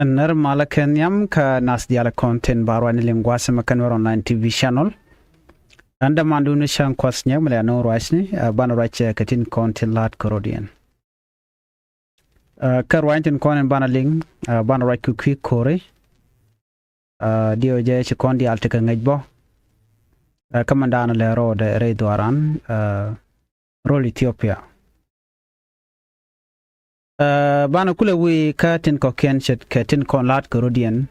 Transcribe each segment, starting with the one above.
Nuer Malakenyam ka nas diala content barwani lingwasa Nuer Online TV channel. Anda mandu ni shan kwasnya mele no raisni bana rache katin content lat korodian. Karwaintin konen bana ling bana rai kukwi kore. Dio je chikondi altika ngejbo. Kamandana le road re duaran rol Ethiopia. Bana kule wi katin koken chet katin kon lat korodian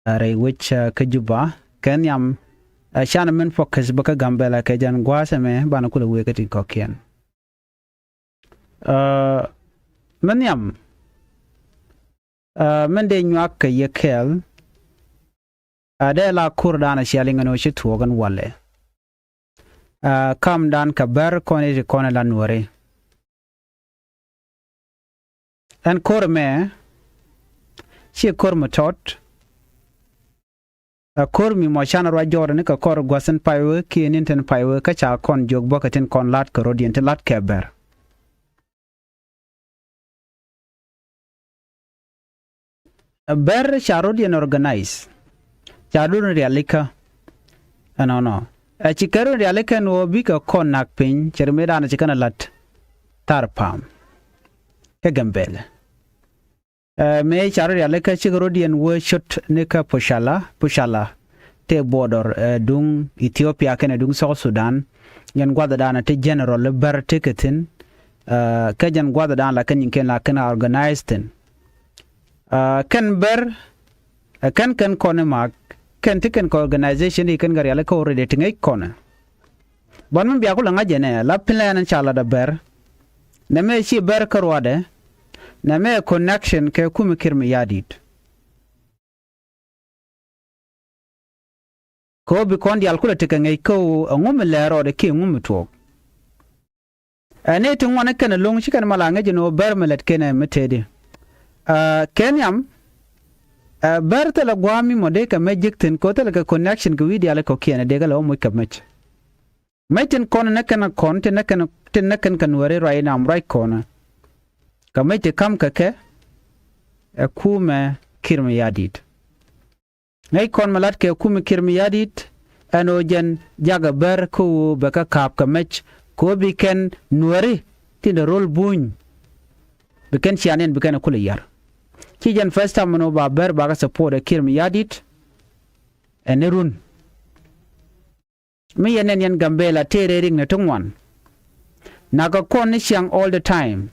re which kajuba kenyam shana men focus baka gambela ke jan gwase me bana kule wi katin koken menyam men de nyak ke yekel ade la kurdana shalinga no shituogan wale kam dan ka ber kone kone la nuore en kor me chi kor matot a kor mi mo chana ra jordan ka kor gwasen paiwe ki ninten paiwe ka cha kon jog bokatin kon lat ka rodien te lat keber a ber cha rodien organize cha dun realika no a chi karo realika no bi ka kon nak pin chermeda na chikana lat tarpam ke gambele me charo ya leka chigrodian wo shot neka pushala te border dung Ethiopia kene dung South Sudan yan gwada dana te general ber ticketin ka jan gwada dana la kan ken la kan organized ten kan ber kan kone mak kan tiken ko organization kan gar ya leka already tingai kone bon mun biya ko la ngajene la plan chala da ber na me chi ber karwade na me connection ke kuma kirmi yadit ko bi kondi alkula tika ngai ko ngum lero de ke ngum to ane tin wana kana long shi kan mala ngaji no ber melet kene metede kenyam ber tala gwami mode ka mejiktin ko tala ka connection ko widi ala ko kene de gala mo kamach maitin kon na kana kon tin na kan kan wari rai na am rai kona kamete kam kake kume kirmi yadit ngay kon malat ke kume kirmi yadit ano jen jaga ber ko beka kap kamech ko biken nuari tinda rol buñ biken chianen biken kula yar ci jen first time no ba ber baga support kirmi yadit enerun mi yenen yen gambela tere ring na tungwan naga kon ni siang all the time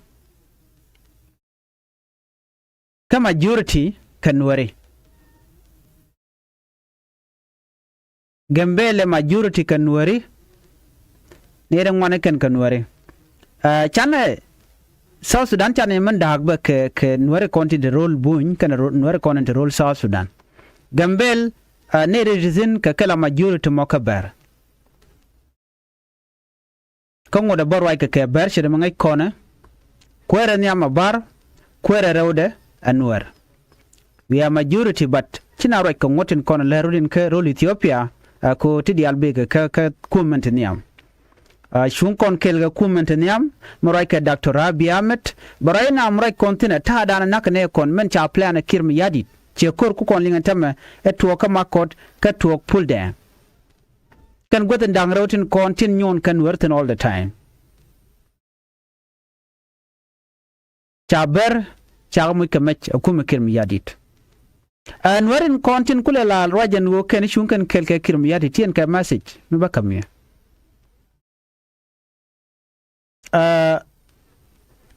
ka majority kanwari gambele majority kanwari nere ngwane kanwari chane South Sudan chane man dagba ke nwari konti de role buñ kan nwari konti de role South Sudan gambel nere reason ka kala majority mokaber kongo da borwai ke ber shede mangai kona kwere nyama bar kwere rewde Nuer. We are majority but china right kan wotin kon lerudin ke rol Ethiopia ko tidi albege ka comment niam. Shun kon kelga comment niam morai ka Dr. Abiy Ahmed barai na morai kontina ta dana nakane kon men cha plan kirmi yadit che kor ku kon linga tame etwo ka makot ka tuok pull down. Kan goten dang rotin kon tin nyon kan werten all the time. Chaber chagmu kamech akuma kirmi yadit anwarin kontin kule la rajan wo ken shunkan kelke kirmi yadit tien ka message mi bakamye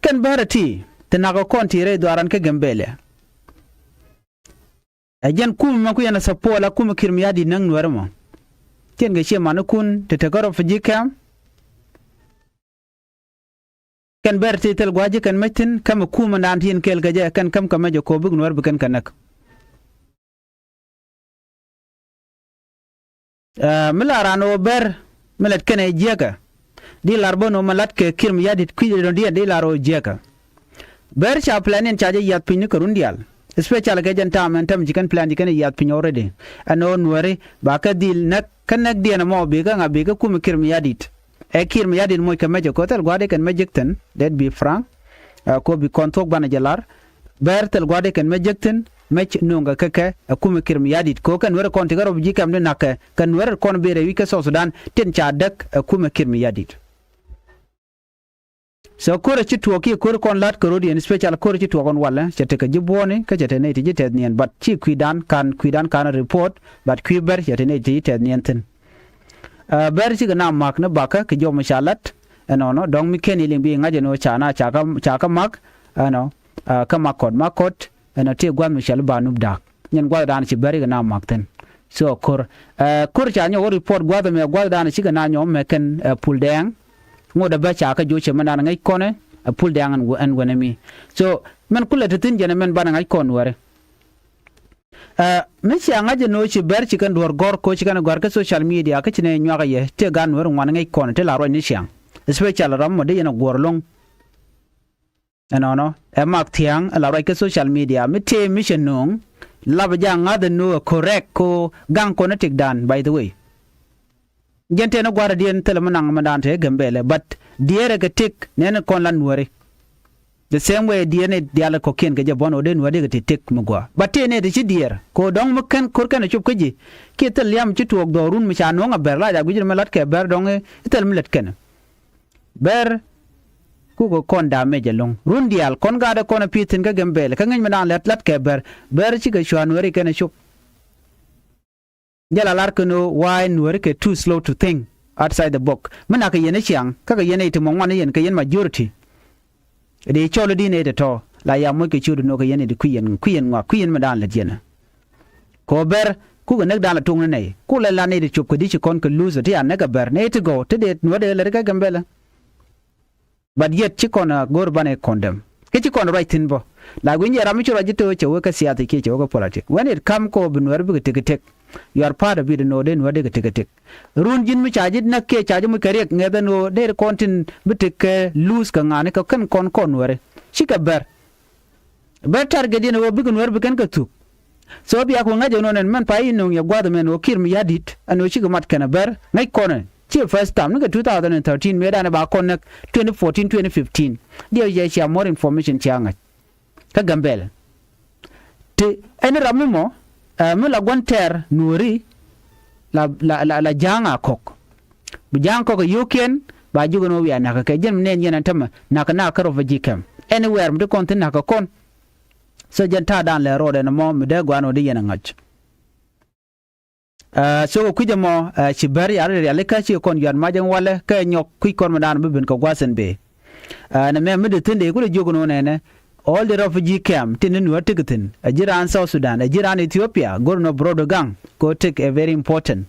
kan barati tanago konti re doaran ka gambele ajan kuma ku yana sapola kuma kirmi yadit nang nwarmo tien ga shema kun te tagaro fujika kan berti tel gwaji kan metin kam kuma nan tin kel gaje kan kam kamaje ko bug nuwar bukan kanak milarano ber milat kene jeka di larbono malat ke kirm yadit kwido dia di laro jeka ber cha planin chaje yat pin ko rundial special ga janta men tam jikan plan jikan yat pin already ano nuwari ba ka dil nak kanak dia na mo be ga ngabe ga kuma kirm yadit ekir mi yadin moy kamaje ko tel gwade kan majekten that be frank ko bi kontok bana jalar bertel gwade ken mejekten mech nunga keke akume kirmi yadit ko kan wera kon tigaro jikam de nakke kan wera kon bere wike South Sudan ten cha dak akume kirmi yadit so kore ci tuoki kore kon lat korodi en special kore ci tuokon wala chete ka jibone ka chete ne ti jitet nien but ci kuidan kan report but kuiber chete ne ti jitet nien ten ber ci na mak na baka ke jo mashalat no dong mi ken iling bi ngaje no chana chaka mak no ka makot no te gwan mishal banub dak nyen gwa dan ci beri na mak ten so kor cha nyo report gwa me gwa dan ci na nyom me ken pul deng ngoda ba cha ka jo che man ngai kone pul deng an wenemi so men kula tin jene men ban ngai kon wore me ci ngaje no ci ber ci kan dor gor ko ci kan gor ka social media ka ci ne nywa ye te gan wor ngwan ngai kon te la ro ni siang special ram mo de yana gor long no mak tiang la ro ka social media me te mission nong la ba ja ngade no correct ko gang ko na tik dan by the way gente na gwara dien tele manang mandante gambele but diere ga tik ne kon lan wore the same way diene diala ko ken ga jabon oden wade ga tik mugwa but ne de ci dier ko dong mukan kur kan chup kaji ke tel yam ci tuok do run mi cha no nga ber la ja gujir melat ke ber dong tel milet ken ber ku ko kon da mejelong run dial kon ga da kon pitin ga gambele ka ngin manan lat ke ber ci ga shwan wore ken chup jala larkano why nuer ke too slow to think outside the box mana ka yene chiang ka yene ite mongwan yen ka yen majority de cholo di ne de to la ya mo ke chudu no ka yene de kuyen madan la jena ko ber ku ga nek dan la tung ne ku la ne de chup ko di chi kon ko lose ti an ne ga ber ne to go to de no de la ga gambela but yet chi kon gor bane condemn ke chi kon right in bo la gunje rami chura jito che wo ka siati ke che wo politic when it come ko bunwer bu tek you are part of it no den wade tek run jin mi chajit na ke chaji mi karek ngeda no de kontin bitik lose ka ngane ka kan kon wore shika ber target dina wo bigun wer bikan ka tu so bi ako ngaje no nen man pa yin ya gwada men wo kirmi yadit ano shika mat kana ber ngai kono chi first time nga 2013 me dana ba kon 2014 2015 dia je share more information changa ka gambel te en ramimo mula gwanter nuri la janga kok bu jang kok yuken ba jugono wi anaka ke jem nen yana tama naka na karo vajikam anywhere mde kontin naka kon so janta dan le rode no mo mde gwano de yana ngach so kuje mo ci bari are ya le ka ci kon yan majang wala ka nyok ku kon madan bibin ko gwasen be na me mde tinde ko jogono nene all the refugee camp tinin watigatin ajiran South Sudan ajiran Ethiopia gorno brodo gang go take a very important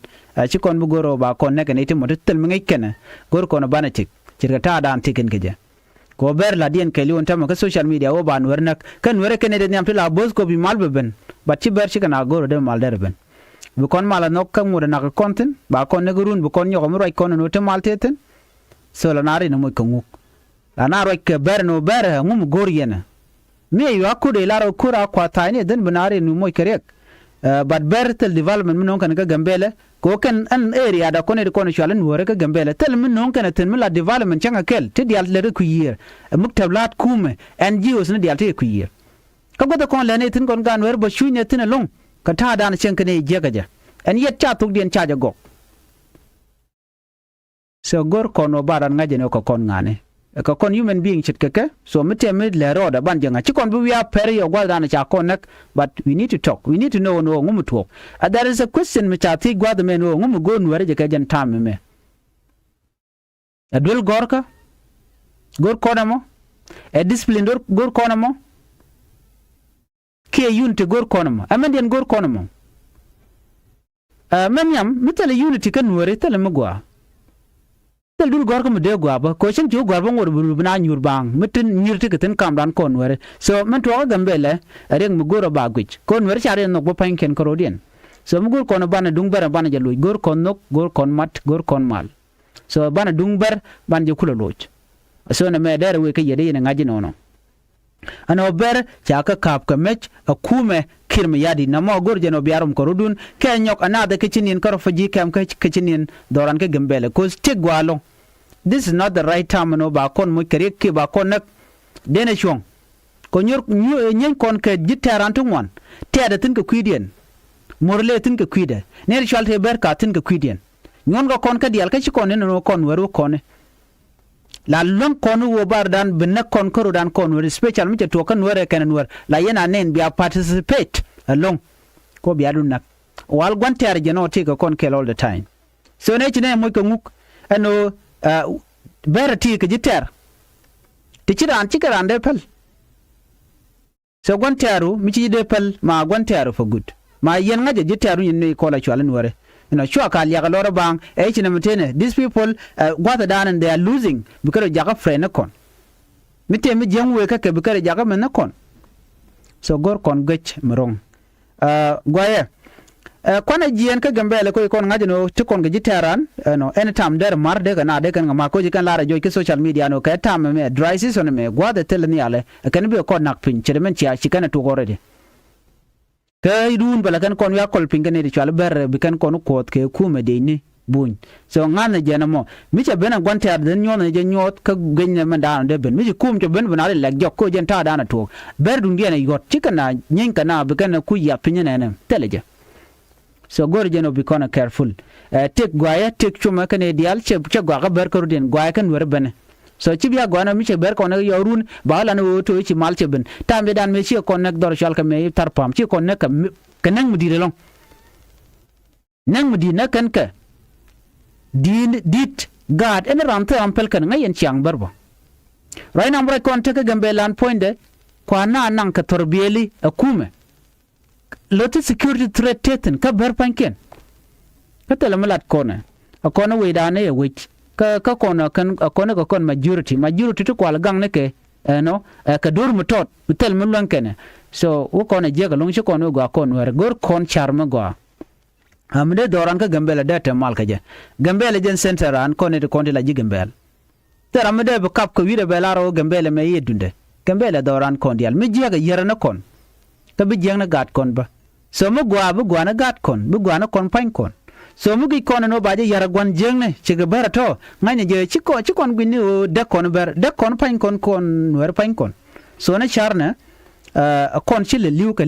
chikon bu goro ba kon ne kaniti mo tel mi ngikene gor kono banatik cirta dan tiken keje ko ber la dien keli on tam ka social media o ban wernak kan were kene de nyam tila bos ko bi malbe ben bat ci ber chikana goro de mal der ben bu kon mala nok kam mo na ka kontin ba kon ne gurun bu kon nyoko mo roy kon no te malteten so la nari no mo ko nguk la na roy ke ber no ber ngum gor yena me yu akude laro kura kwa tani den binari nu moy kerek but bertel development min kan ga gambele ko kan an area da kono shalan wore ka gambele tel min non kan ten la development changa kel te dial le ku yir muktablat kume NGOs ne dial te ku yir ka goda kon le ne tin kon gan wer ba shunya tin long ka ta dan chen kan e jegaja en yet cha tuk dien cha go so gor kono baran ngaje ne ko kon ngane ka kon human being chit keke so mete mid le roda ban janga chi kon bu ya peri yo gwada na cha konek but we need to talk we need to know no ngum talk there is a question me cha ti gwada me no ngum go nware je ka jan tam me adul gorka gor konamo e discipline gor konamo ke unity gor konamo amendien gor konamo menyam mitale unity kan nware tele mugwa dul gor ko de gwa ba ko chen ju gwa ba ngor bu na nyur bang mitin nyirti keten kam dan kon were so men to gambele reng mu goro ba gwich kon were chare no bo pan ken korodien so mu gor kon bana dung ber bana jalu gor kon nok gor kon mat gor kon mal so bana dung ber ban je kula loj so na me dere we ke yede ina ngaji nono ano ber chaka kap ka mech akume kirme yadi na mo gor jeno biarum korodun ke nyok anada ke chinin karo faji kam ke chinin doran ke gambele ko stig gwalo. This is not the right time no ba kon mo kare ke ba kon nak dene chong ko nyen kon ke jiteran tungwan tede tin ke kwidien morle tin ke kwide ne ritual te ber ka tin ke kwidien nyon go kon ka dial ka chikon ne no kon weru kon la lon kon wo bar dan binne kon ko dan kon wer special mi to kan wer ken wer la yena nen bia participate along ko bia dun nak wal gwanter je no te ko kon kel all the time so ne chine mo ko nguk ano ber ti ke jiter ti chiran chikaran de pel so gwanteru mi chi de pel ma gwanteru for good ma yen ngaje jiteru yin ne ko la chwalan wore chua ka liya lora bang chine mtene these people gwata dan and they are losing because jaga friend kon mite mi jengwe ka ke because jaga men kon so gor kon gech mrong gwaye kwana jien ka gambele ko kon ngaje no to kon giteran no anytime der mar de kana de kan ma ko jikan lara joy ke social media no ka tam me dry season me gwada tel ni ale kan be ko nak pin chirmen chia chikana to gore kay dun bala kan kon ya kol pingane ri chwal ber bi kan kon ko ke kuma de ni buñ so ngana jena mo mi cha bena gwante ar den nyona je nyot ka genya manda de ben mi kum to ben bana le jok ko jen ta dana to ber dun gena yot chikana nyen kana bi kan ku ya pinyane ne teleje so gor jeno bi kona careful tek gwaya tek chuma kan dial che gwa ga ber ko den gwaya kan wer bene so chibia gwana mi che ber ko na yorun bala no to chi mal che ben tambe dan me chi ko nek dor shal ka me tar pam chi ko nek ka nang mu dire long nang mu di na kan ka din dit god en ram te ampel kan ngayen chiang barbo right now bra kon te ka gambe lan point de kwa na nan ka torbiyeli akume lote security threat teten ka ber panken ka tele malat kona akona we dane ye wich ka kona kan akona ka kon majority to kwal gang ne ke no ka dur mutot tel mulwan kene so wo kona je ga long chi kono ga kon wer gor kon charma go amde doran ka gambele data mal ka je gambele jen center an kone de konti la ji gambel ter amde be kap ko wire belaro gambele me yedunde gambele doran kondial mi je ga yera na kon ka bi jeng na gat kon ba so mu gwa na gat kon bu gwa na kon pain kon so mu gi kon no baje yara gwan jeng ne ci ga barato ngane je ci kon gwini o de kon ber de kon pain kon wer pain kon so na charna kon ci le liu ka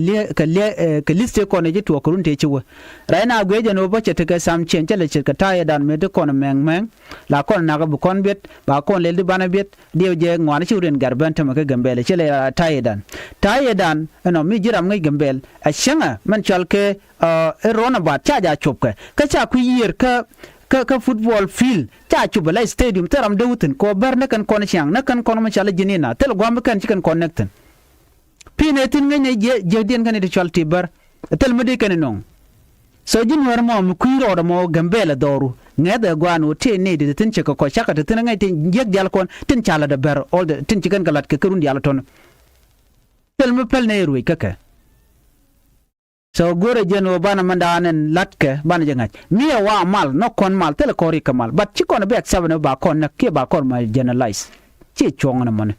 liste kon je to kurun te ci wo raina gweje no ba ce te ka sam chen ce le ci ka taye dan me de kon meng la kon na ga bu kon bet ba kon le di bana bet de je ngwana ci uren garban ta maka gambele ci le taye dan no mi jiram ngai gambel a shanga man chalke rona ba cha ja chop ka cha ku yir ka football field cha chu bala stadium taram dawutin ko bar na kan kon chiang na kan kon ma chala jinina tel gwam kan ci kan connectin pinetin ngene je den kan de chalti bar tel mede kan non so jin war mo ku ro mo gambele doru ngeda gwanu te ne de tin ci ko chaka de tin ngai tin jeg dal kon tin chala de bar all the tin ci kan galat ke kurun yalla ton tel me pel ne ruwi kaka so gore jeno bana mandanen latke bana jangaj miya wa mal no kon mal tel kori kamal but ci kon be accept ba kon na ke ba kon ma generalize ci chongna mon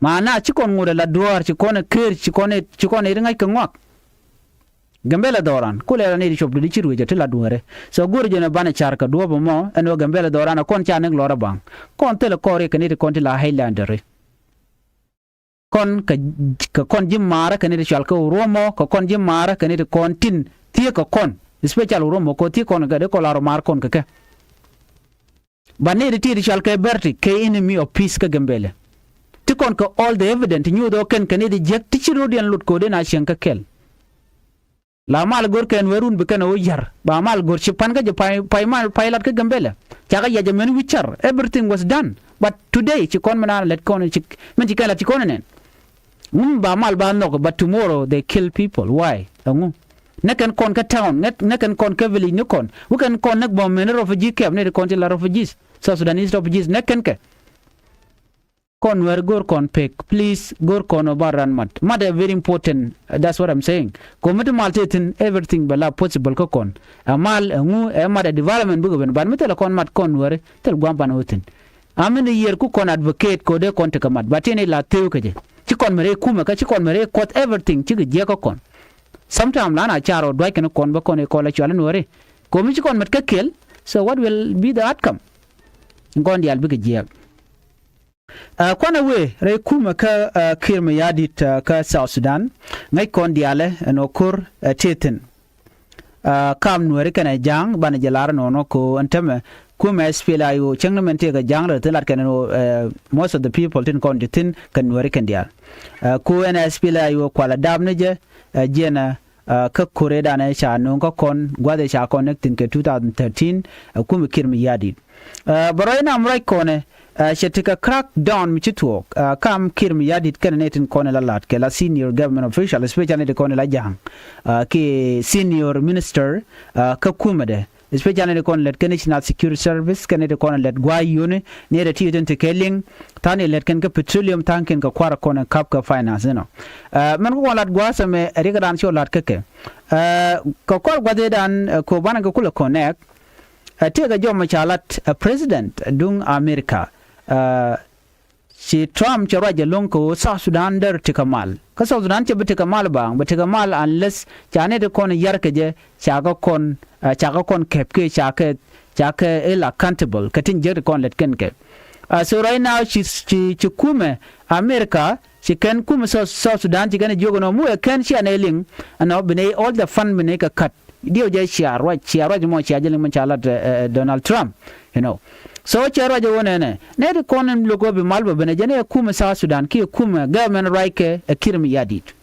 mana ci kon ngure la duar ci kon ker ci kon ringa ke ngok gambela doran kule ne di chop di ci ruwe te la duare so gore jeno bana char ka do mo eno gambela doran kon cha nek lora bang kon tel kori ke ne di kon ti la highlander kon ka kon jim mara kan de chal ko romo ko kon jim mara kan de kon tin tie ko kon special romo ko tie kon ga de ko laro mar kon ka banne de tie chal ka berti ke enemy of peace ka gambele ti kon ko all the evidence nyu do kan de jek ti chiro den lut ko de na shen ka kel la mal gor ken werun be kan o yar ba mal gor ci pan ga je pay mal paylat ka gambele chaga ya jamen wichar everything was done but today ci kon mana let kon ci men ci kala ci kon nen ba mal ba no but tomorrow they kill people why nekan kon ka town nekan kon ka village nekon we kan kon nek bom men refugee camp ne kon la refugees South Sudanese refugees nekan ka kon wer gor kon pek please gor kon obaran mat very important that's what I'm saying komet maltetin everything bala possible ko kon amal mad development bugo ben ban metel kon mat kon wer tel gwam ban otin amen yer ku kon advocate ko de kon te kamat batene la tew ke ci kon mere kuma ka ci kon mere kot everything ci je ko kon sometime lana charo dwai ken kon ba kon ko la chalen wore ko mi ci kon met ka kel so what will be the outcome ngondi al bi ke je kwana we re kuma ka kirma yadit ka South Sudan ngai kon diale no kur teten kam nuere kana jang bana jalar no ko antame kuma spela yo changmente ga jang re telat kana no most of the people tin kon tin kan nuere kan dial ko ena spela yo kwala damne je jena ka kore da na sha no ko kon gwade sha connecting ke 2013 kuma kirma yadit baroina amrai kone shetika crack down mi tuɔɔk kam kirm yadit kan netin kone la lat ke la senior government official especially de kone la jang ke senior minister ka kumade especially de kone let national security service kan de kone let gwa yone ne de tieten te keling tani let kan ka petroleum tanken ka kwara kone kap ka finance no man ko lat gwa same riga dan sho lat keke ko kor gwa de dan ko bana ko kula connect tega jom chalat president dung America si Trump chara jalong ko South Sudan der tikamal ka South Sudan che bitikamal bang bitikamal unless chane de kon yar ke je chaga kon kepke chake el accountable katin je kon let ken ke so right now she kume America she can kume South Sudan ti gane jogo no mu e ken she aneling no bene all the fund bene ka cut dio je chiaro mo chiajeling man chala Donald Trump you know so chero je wona ne de konen logo be malba bene jene kuma South Sudan ki kuma government right ke kirmi yadit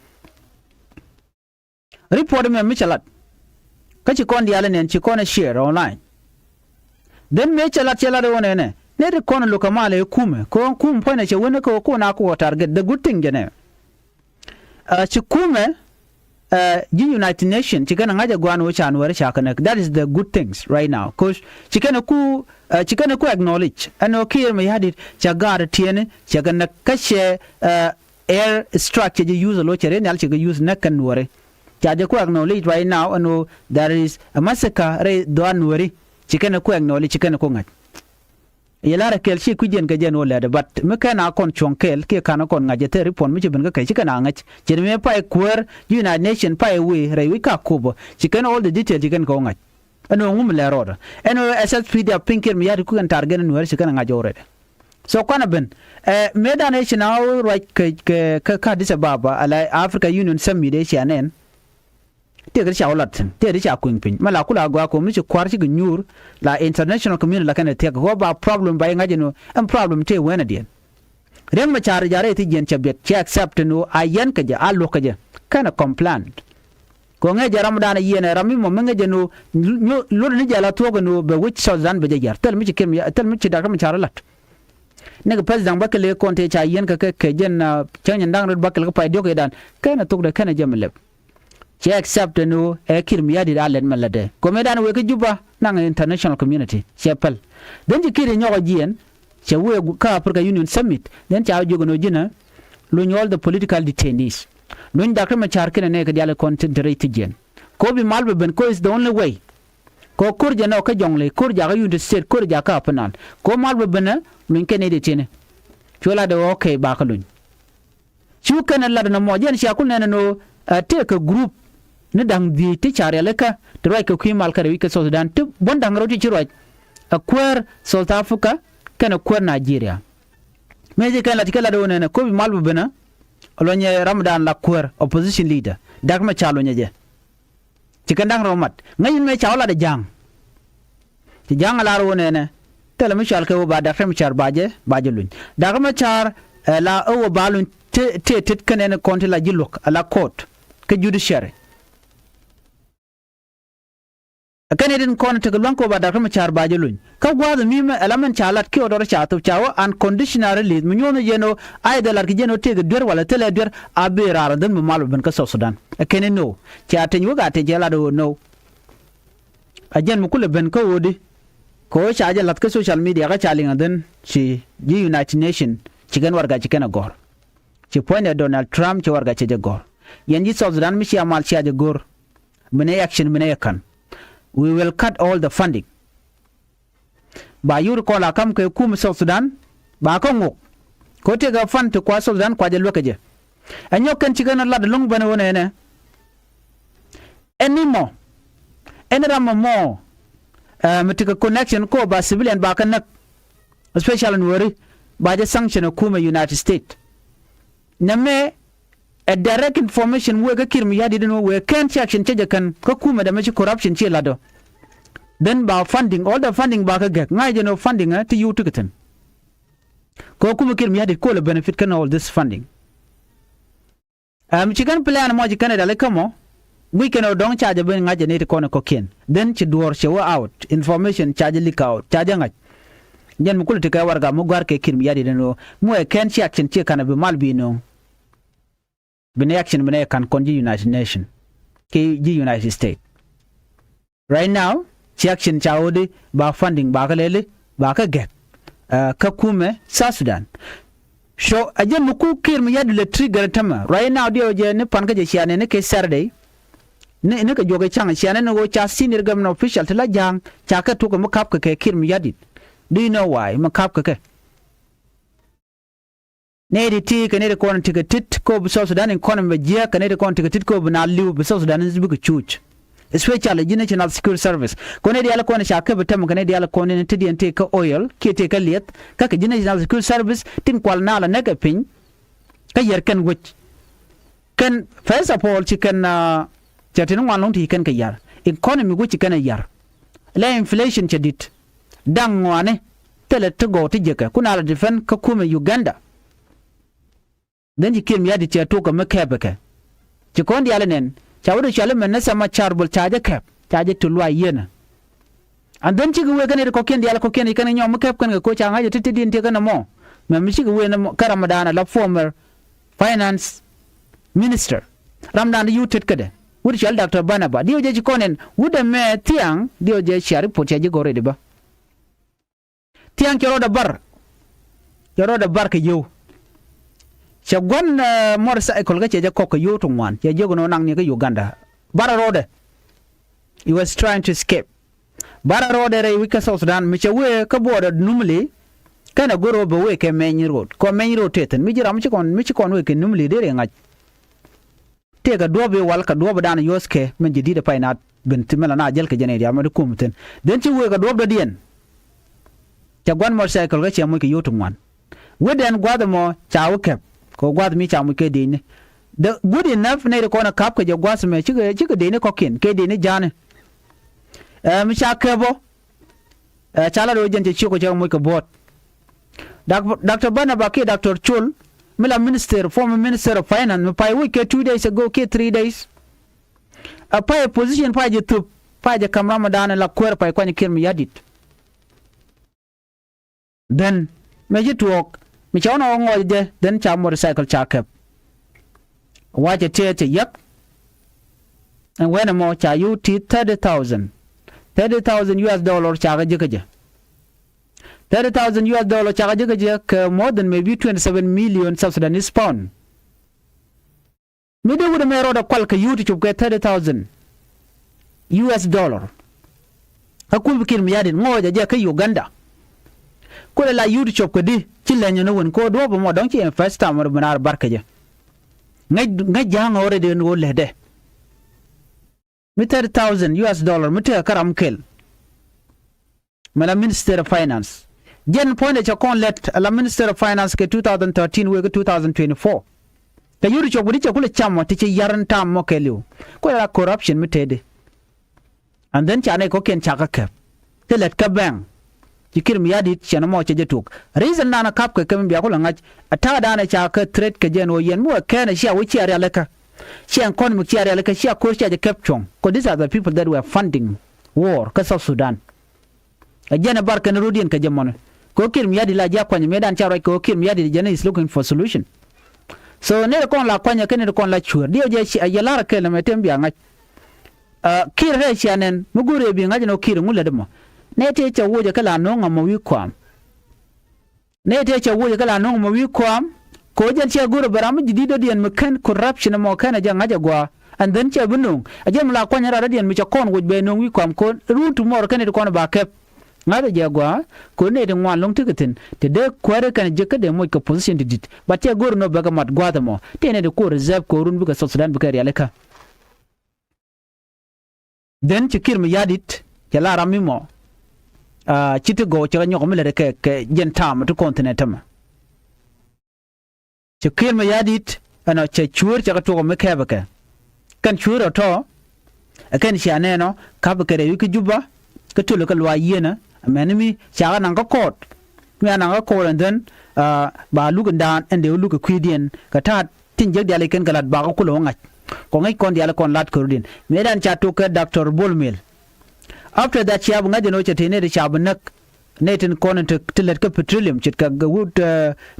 report me michalat kachi kon diale nen chi kon share online then me chalat de wona ne de konen loka male kuma ko kum pone che wona ko na ko target the good thing jene chi kuma United Nations chikana ngaja gwanu chan wari shakana that is the good things right now cause chikana ku acknowledge ano kier me hadit chagar tiene chagana kashe air structure je use lo chere nyal chiga use nakan wari chaje ku acknowledge right now ano there is a massacre re doan wari chikana ku acknowledge chikana ku ngat yelara kel shi ku jen ka jen wala da but me kana kon chonkel ke kana kon ngaje te ripon mi ben ga kai chikana ngach jerme pa kwer United Nation pa we re we ka kubo chikana all the detail chikan ko ngach ano ngum le roda ano SSP dia pinker mi yari ku kan targen no chikana ngaje ore so kana ben meda nation now right ka disa baba ala Africa Union sami de shi anen te ga shawlatin te da sha kunpin mala kula gwa ko mi kwar shi nyur la international community la kana te go ba problem ba ngaje no am problem te wena dia ren ma char jare ti gen chabet che accept no ayen ka ja allo ka ja kana complaint ko ngaje ramadan yene rami mo ngaje no lo ni jala to no be which southern be jar tel mi kem tel mi da kam char lat ne ga president bakale konte cha yen ka ke jen chanyen dang ro bakale ka pa dio ke dan kana to da kana jamle che accept no kirmi yadi dalen malade ko medan we ke juba nang international community chepel den jikiri nyogo jien che we ka Africa Union summit den cha jogo no jina lo nyol the political detainees lo ndakre ma char kene ne ke diale concentrate jien ko bi malbe ben ko is the only way ko kurja no ka jongle kurja ga yunde state kurja ka panal ko malbe ben min kene de tene chola de okay ba ka luñ chu kana la na mo jen sha kun no take a group ne dang di ti chare leka troy ko kimal kare wike South Sudan tu bon dang roti chiroj akwer South Africa kana kwer Nigeria meje kana tikala do ne ko bi malbu bena olonye Ramadan la kwer opposition leader dak ma chalo nyeje tikandang romat ngayin me chawla de jang ti jang la ro ne tele mi chal ko ba dak ma char baje luñ dak ma char la o balun te kana ne konti la jilok ala court ke judiciary Canadian corner to Lanko by Dr. Machar Bajalun. Kawad Mima element chalat ki odor chat of chawa unconditional release. Munono Geno, either like Geno take a dear while a teledur Abira than Malban South Sudan. I can know. Chatting you got a gelado no. Again Mukula Benko woody. Coach Ajalatka social media chaling and then she United Nation chicken warga chicken a gore. She pointed Donald Trump to warga chegor. Yanji South Sudan Mishia Malchia Gor. Mene action Menekan. We will cut all the funding. Ba yur ko la kam ke kum South Sudan ba ko ngok ko te ga fan to kwa South Sudan kwa je lokaje anyo kan ci gana la de long bana wona ne anymore enram mo mitika connection ko ba civilian ba kan nak especially Nuer baje sanction kuma United States name a direct information we ga kirmi yadi no we can action cheje kan ka kuma da mashi corruption ce lado then ba funding all the funding ba ka ga ngai no funding to you tikitin ko kuma kirmi yadi ko le benefit kan all this funding chicken plan mo chicken da le kamo we can don't charge ben ngaje ne ko ko ken then chi duor show out information charge leak out charge ngaj jen mu kulti ka warga mu gar ke kirmi yadi no mu e can action ce kana be malbi no bene action bene kan konji United Nation ke ji United States right now chi action chaode ba funding ba ka lele ba ka get ka kume South Sudan so ajen mu ku kirmi yadi le trigger tama right now dio je ne pan ka je siane ne ke Saturday ne ka joge chang siane no go cha senior government official tala jang cha ka to ko mu kap ka ke kirmi yadi do you know why mu kap ka ke ne di ti ka ne de kon tit ko South Sudan economy je ka ne de kon tit ko na liu South Sudan is big chuch especially the National Security Service ko ne di ala kon sha ka betam ka ne di ala kon ne ti di ka oil ke te ka liet ka ka National Security Service tin kwal na la ne ka pin ka yer kan wich kan first of all chicken chatin wan long ti kan ka yar economy wich kan yar la inflation chadit dang wane tele to go ti je ka kuna la defend ka kuma Uganda then you came yadi to ka makabaka ci kon di alanen chawdo chale men sama charbul chaja kap chaja to lwa yena and then ci we kan ko ken di ala ko ken kan nyom kap kan ko cha ngaje titi di kan mo me ci we na karamadana la former finance minister ramdan you tit kade wudi chal Dr. Banaba dio je ci konen wude me tiang dio je shari po chaji gore de ba tiang kero da bar ka yo Shagwan morsa ekol ga cheja koko yotong wan ya jogo no nang ni ga Uganda bara rode he was trying to escape bara rode re wika South Sudan mi chewe ka boda numli kana goro be we ke main road ko main road teten mi jira mi kon we ke numli de re ngaj te ga dobe wal ka dobe dan yoske men jidi de painat bent mela na jel ke jene ya ma de kumten den ci we ga dobe dien Shagwan morsa ekol ga chemo ke yotong wan we den gwadamo chawo kep ko gwad mi chamu ke dine the good enough ne ko na kap ke gwas me chige dine ko kin ke dine jane mi cha kebo chala do jente chiko chamu ke bot Dr. Banaba ke Dr. Chul mila minister former minister of finance me pai week 2 days ago ke 3 days a pai position pai je tup pai je kamra madana la kwer pai kwani kirmi yadit then me je tuɔɔk mi chawna ngo de den cha motorcycle cha kep waje tete yak and when mo cha you $30,000 US dollar cha ga jikaje $30,000 US dollar cha ga jikaje more than maybe 27 million South Sudanese pound mi de wude me roda kwal ka yuti chup ke $30,000 US dollar hakul bikir mi yadin ngo je ka Uganda ko la yuti chup ko di Lienge no won ko do bo mo don ci first time mo banar barkaje ngay jang ore de no lede mi $30,000 US dollar mi te karam kel mala minister of finance jen point e kon let la minister of finance ke 2013 we 2024 ka yuri chogudi che kule chamo ti ci yaran tam mo kelu ko la corruption mi tede and then chane ko ken chaka ke te let ka bang jikir mi yadi chana mo che jetuk reason nana kap ke kem biya ko ngaj ata dana cha ka threat ke jeno yen mo kana sha wuci ari alaka sha kon mu ci ari alaka sha ko sha je caption ko these are the people that were funding war ka South Sudan ajana barka na rudien ka jamon ko kir mi yadi la ja kwanya medan cha ko kir mi yadi jana is looking for solution so ne ko la kwanya ken ko la chur dio je shi ayala ke na metem biya ngaj kir he chanen mugure bi ngaj no kir ngule demo ne te cha woje kala no ngam wi kwam ne te cha woje kala no ngam wi kwam ko jen cha guru baram jidido dien mekan corruption mo kana janga jagwa and then cha bunung ajem la kwanya ra dien mi cha kon woj be no wi kwam ko rutu mor kan ko ba kep ngada jagwa ko ne de ngwan long tikitin te de kware kan je ka de mo ko position didit ba cha guru no baga mat gwada mo te ne de ko reserve ko run bi ka South Sudan bi ka rialeka then chikir mi yadit kala ramimo chiti go chara nyoko mele ke jen tam to continent ma che kir ma yadit ana che chur cha to me ke baka kan chur to akan shi aneno ka baka re yuki juba ka to ka lwa yena amenimi cha nan ka kot mi nan ka ko den ba lu gan ende lu ka kwidien ka ta tin jeg diale ken galat ba ko lo ngaj ko ngai kon diale kon lat kurdin medan cha to ka Dr. Bolmel after that chia bunga jeno che tene de cha bunak netin kon te tilet ka petroleum chit ka wut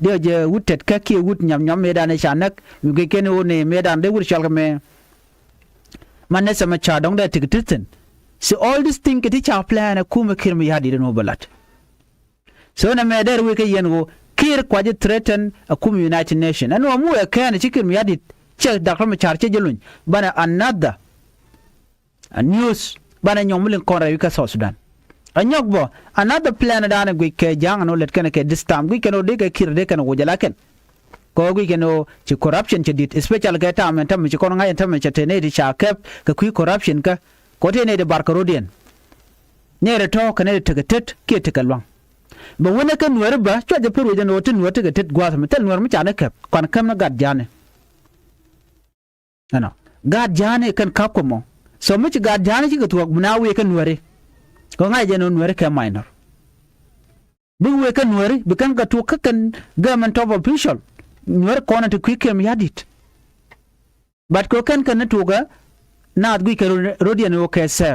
de je wutet ka ki wut nyam medan cha nak mi ge ken o ne medan de wut chal ka me manne sama cha dong de tiktitin so all this thing ke cha plan ku me kir mi hadi de no balat so na me der we ke yengo kir kwaje threaten a kum United Nation anu mu e kan chikir mi hadi che Dr. Machar che jelun bana another a news bana nyomulin kon rayu ka South Sudan anyok bo another plan dana gwe ke jang no let kan ke this time gwe ke no de ke kir de kan go jala ken ko gwe ke no chi corruption che dit especially ke ta men tam chi kon ngai tam che tene di cha kep ke ku corruption ka ko tene de barkarodien ne re to kan ne tegetet ke tekalwang ba wona kan nuer ba cho je peru je no tin nuer tegetet gwa me tel nuer mi cha ne kep kon kam na gad jane ano gad jane kan kap ko mo so mi gad jane chi gatuak na we kan nuere ko ngai je no nuere ke minor bi we kan nuere bi kan gatuak kan government of official nuer ko na te kwikem yadit but ko kan tuga na gwi ke rodian o ke se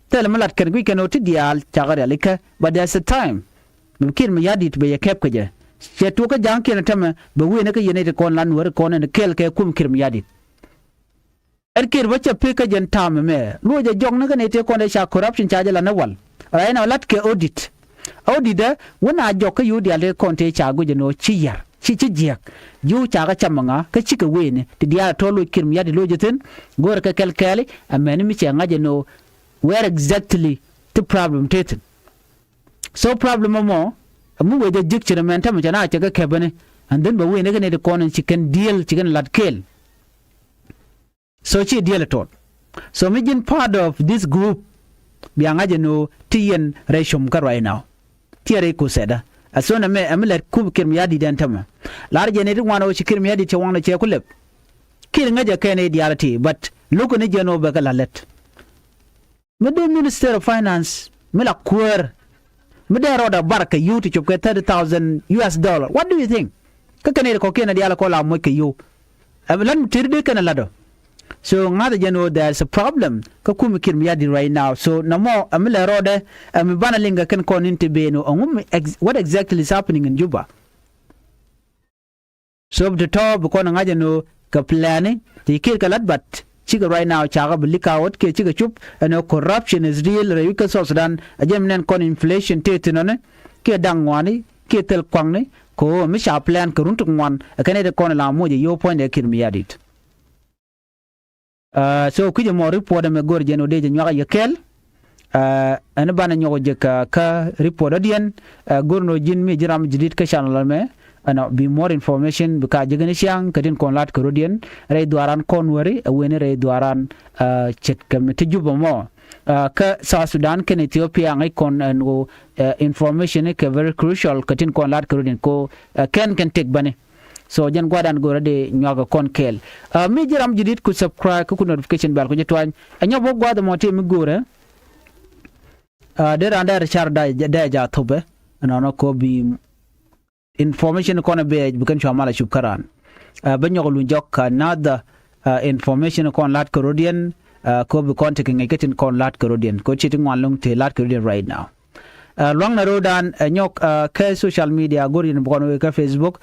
tel malat kan gwi ke no ti dial chagar alika but there's a time mi kin mi yadit be kep ke je che to ka jang ken tama be we ne ke yene te kon lan nuer ko ne kel ke kum kir mi yadit kir bacha pe ka jen tam me lo je jong ne ne te kon de sha corruption cha jala na wal rai na lat ke audit da wona jok ka yu dial kon te cha gu je no chi yar chi jiak yu cha ga chamanga ka chi ka we ne ti dia to lo kir mi yadi lo jeten gor ka kel kele amen mi che ngaje no where exactly the problem teten so problem mo amu we de jik chi men tam cha na cha ka kebane and then ba we ne de kon chi kan deal chi kan lat kel so chi deal at all so me jin part of this group bi ngaje no tien reshum ka right now tiare ko seda asona me amlet kub kir mi yadi dan tama lar je ne ri wana o kir mi yadi che wana che kulep kir ngaja kene diality but luko ne jeno be kala let me do minister of finance me la kuer me de roda barka you to chop $30,000 what do you think ka kene ko kene diala ko la mo ke you lan tirde kana lado so ngada jeno there's a problem ka kum kir mi yadi right now so namo amle roda am bana linga kan kon inte be no what exactly is happening in Juba so the top ko ngaja no ka planning ti kir kalat but chiga right now chaga bilika wat ke chiga chup no corruption is real rayuka South Sudan ajem nen kon inflation tetinone ke dangwani ke tel kwangni ko mi sha plan ko runtuk ngwan akane de kon la moje yo point de kir mi yadi so kuje mo report me gor jeno de nyaka yekel ana bana nyogo je ka report adien gorno jin mi jiram jidit ka channel me ana be more information buka jegene siang kadin kon lat korodien re duaran kon wori woni re duaran chet kam te juba mo ka South Sudan ken Ethiopia ngai kon no information ke very crucial kadin kon lat korodien ko ken take bane so jan gwadan go de nyaga kon kel mi jiram jidit ku subscribe ku notification bell ko jetwan anyo bo gwada mo te mi gore de randa Richard da ja tobe ana ko bi information kon be bukan chamala shukran banyo lu jok nada information kon lat korodian ko bi contact ngai ketin kon lat korodian ko chiting walung te lat korodian right now long na rodan nyok ka social media gorin bono ka Facebook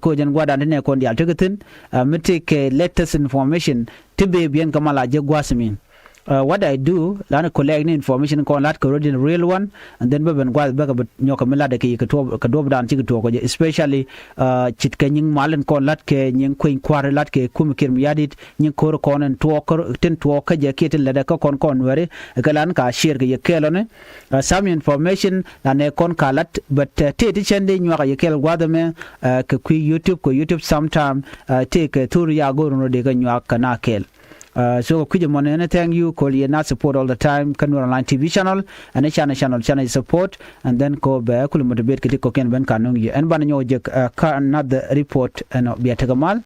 ko jan gwada ne ko ndial tegatin mitik latest information tibe bien kamala je gwasmin what I do lana collect information kon lat ko rodin real one and then beben gwad baga nyoka melada ke ka dob dan ci to ko especially chit ka nying malen kon lat ke nying kuin kware lat ke kum kir mi yadit nying kor konen to ko tin to ka je ketin lada ka kon were ka lan ka share ke kelone some information lana kon kalat but te ti chende nyoka yekel gwada me ka ku YouTube sometime take tour ya go no de ka nyoka na kel So kuja mon and thank you call you not support all the time kan Nuer Online TV channel and channel support and then ko be kul motivate kiti ko ken ben kanung ye and ban nyo je another report and be tagamal